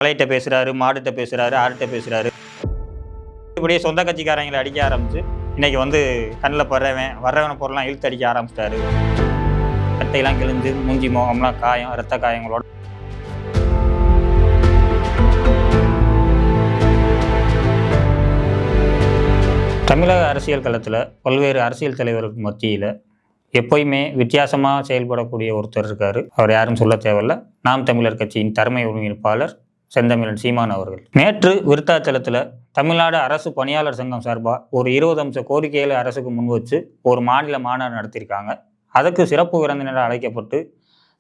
மலையிட்ட பேசுகிறாரு, மாடுகிட்ட பேசுகிறாரு, ஆடுகிட்ட பேசுகிறாரு. இப்படியே சொந்த கட்சிக்காரங்களை அடிக்க ஆரம்பிச்சு இன்னைக்கு வந்து கண்ணில் வர்றவனை பொருள்லாம் இழுத்து அடிக்க ஆரம்பிச்சிட்டாரு. கட்டையெல்லாம் கிழிஞ்சு மூஞ்சி முகம்லாம் காயம், இரத்த காயங்களோட தமிழக அரசியல் களத்தில் பல்வேறு அரசியல் தலைவர்களுக்கு மத்தியில் எப்போயுமே வித்தியாசமாக செயல்படக்கூடிய ஒருத்தர் இருக்கார். அவர் யாரும் சொல்ல தேவையில்லை. நாம் தமிழர் கட்சியின் தலைமை ஒருங்கிணைப்பாளர் செந்தமிழன் சீமான் அவர்கள் நேற்று விருத்தாச்சலத்தில் தமிழ்நாடு அரசு பணியாளர் சங்கம் சார்பாக ஒரு 20 அம்ச கோரிக்கைகளை அரசுக்கு முன் வச்சு ஒரு மாநில மாநாடு நடத்தியிருக்காங்க. அதுக்கு சிறப்பு விருந்தினர் அழைக்கப்பட்டு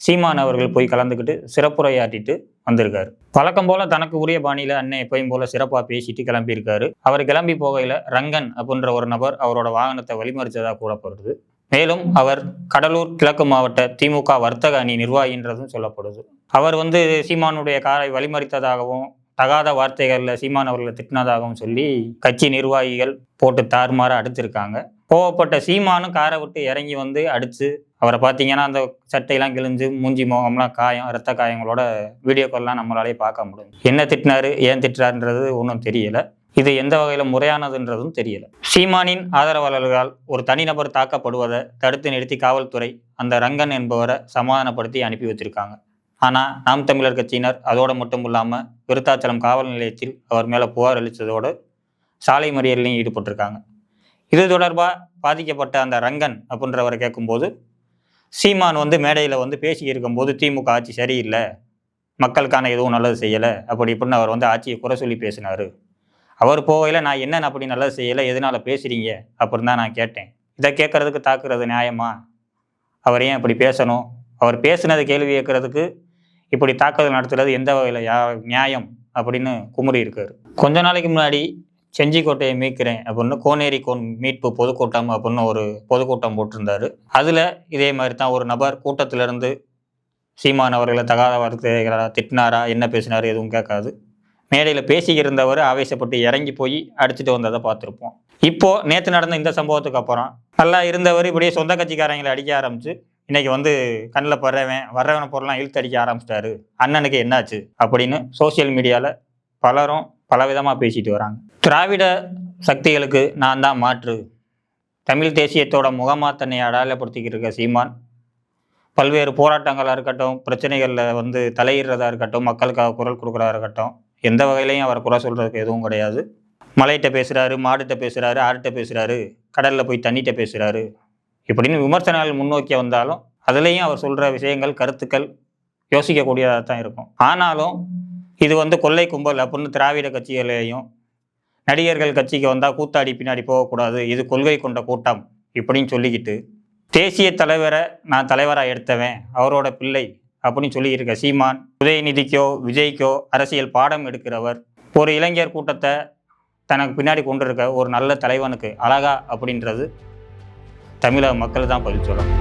சீமான் அவர்கள் போய் கலந்துக்கிட்டு சிறப்புரையாற்றிட்டு வந்திருக்காரு. வழக்கம் போல தனக்கு உரிய பாணியில் அண்ணன் எப்பயும் போல சிறப்பாக பேசிட்டு கிளம்பியிருக்காரு. அவர் கிளம்பி போகையில் ரங்கன் அப்படின்ற ஒரு நபர் அவரோட வாகனத்தை வழிமறித்ததாக கூறப்படுது. மேலும் அவர் கடலூர் கிழக்கு மாவட்ட திமுக வர்த்தக அணி நிர்வாகின்றதும் சொல்லப்படுது. அவர் வந்து சீமானுடைய காரை வழிமறித்ததாகவும் தகாத வார்த்தைகளில் சீமான் அவர்களை திட்டினதாகவும் சொல்லி கட்சி நிர்வாகிகள் போட்டு தாறுமாற அடிச்சிருக்காங்க. கோவப்பட்ட சீமானும் காரை விட்டு இறங்கி வந்து அடித்து அவரை பார்த்தீங்கன்னா அந்த சட்டையெல்லாம் கிழிஞ்சு மூஞ்சி முகம்லாம் காயம், இரத்த காயங்களோட வீடியோக்கள்லாம் நம்மளாலே பார்க்க முடியும். என்ன திட்டினாரு, ஏன் திட்டுறாருன்றது ஒன்றும் தெரியலை. இது எந்த வகையில் முறையானதுன்றதும் தெரியல. சீமானின் ஆதரவாளர்களால் ஒரு தனிநபர் தாக்கப்படுவதை தடுத்து நிறுத்தி காவல்துறை அந்த ரங்கன் என்பவரை சமாதானப்படுத்தி அனுப்பி வச்சிருக்காங்க. ஆனால் நாம் தமிழர் கட்சியினர் அதோடு மட்டும் இல்லாமல் விருத்தாச்சலம் காவல் நிலையத்தில் அவர் மேலே புகார் அளித்ததோடு சாலை மறியலிலையும் ஈடுபட்டிருக்காங்க. இது தொடர்பாக பாதிக்கப்பட்ட அந்த ரங்கன் அப்படின்றவரை கேட்கும்போது சீமான் வந்து மேடையில் வந்து பேசி இருக்கும்போது திமுக ஆட்சி சரியில்லை, மக்களுக்கான எதுவும் நல்லது செய்யலை அப்படி இப்படின்னு அவர் வந்து ஆட்சியை குறை சொல்லி பேசினார். அவர் போகையில் நான் என்னென்ன அப்படி நல்லது செய்யலை, எதனால் பேசுகிறீங்க அப்படின்னு தான் நான் கேட்டேன். இதை கேட்குறதுக்கு தாக்குறது நியாயமா? அவர் ஏன் இப்படி பேசணும்? அவர் பேசுனது கேள்வி கேட்கறதுக்கு இப்படி தாக்குதல் நடத்துறது எந்த வகையில் நியாயம் அப்படின்னு குமுறி இருக்காரு. கொஞ்ச நாளைக்கு முன்னாடி செஞ்சிக்கோட்டையை மீட்கிறேன் அப்படின்னு கோனேரி மீட்பு பொதுக்கூட்டம் அப்படின்னு ஒரு பொதுக்கூட்டம் போட்டிருந்தாரு. அதில் இதே மாதிரி தான் ஒரு நபர் கூட்டத்திலிருந்து சீமான் அவர்களை தகாத வார்த்தைகளா திட்டினாரா, என்ன பேசினார் எதுவும் கேட்காது. மேடையில் பேசியிருந்தவர் ஆவேசப்பட்டு இறங்கி போய் அடிச்சுட்டு வந்ததை பார்த்துருப்போம். இப்போது நேற்று நடந்த இந்த சம்பவத்துக்கு அப்புறம் நல்லா இருந்தவர் இப்படியே சொந்த கட்சிக்காரங்களை அடிக்க ஆரம்பிச்சு இன்னைக்கு வந்து கண்ணில் வர்றவனை பொருள்லாம் இழுத்து அடிக்க ஆரம்பிச்சிட்டாரு, அண்ணனுக்கு என்னாச்சு அப்படின்னு சோசியல் மீடியாவில் பலரும் பலவிதமாக பேசிட்டு வராங்க. திராவிட சக்திகளுக்கு நான் தான் மாற்று, தமிழ் தேசியத்தோட முகமாக தன்னை அடையாளப்படுத்திக்கிட்டு இருக்க சீமான் பல்வேறு போராட்டங்களாக இருக்கட்டும், பிரச்சனைகளில் வந்து தலையிடுறதா இருக்கட்டும், மக்களுக்காக குரல் கொடுக்குறதா இருக்கட்டும், எந்த வகையிலையும் அவர் குறை சொல்கிறதுக்கு எதுவும் கிடையாது. மலையிட்ட பேசுகிறாரு, மாடுகிட்ட பேசுகிறாரு, ஆடுகிட்ட பேசுகிறாரு, கடலில் போய் தண்ணிகிட்ட பேசுகிறாரு இப்படின்னு விமர்சனங்கள் முன்னோக்கி வந்தாலும் அதுலேயும் அவர் சொல்கிற விஷயங்கள், கருத்துக்கள் யோசிக்கக்கூடியதாக தான் இருக்கும். ஆனாலும் இது வந்து கொள்ளை கும்பல் அப்படின்னு திராவிட கட்சிகளையும் நடிகர்கள் கட்சிக்கு வந்தால் கூத்தாடி பின்னாடி போகக்கூடாது, இது கொள்கை கொண்ட கூட்டம் இப்படின்னு சொல்லிக்கிட்டு தேசிய தலைவரை நான் தலைவராக எடுத்தவன், அவரோட பிள்ளை அப்படின்னு சொல்லியிருக்க சீமான் உதயநிதிக்கோ விஜய்க்கோ அரசியல் பாடம் எடுக்கிறவர், ஒரு இளைஞர் கூட்டத்தை தனக்கு பின்னாடி கொண்டு இருக்க ஒரு நல்ல தலைவனுக்கு அழகா அப்படின்றது தமிழக மக்கள் தான் பதில் சொல்லணும்.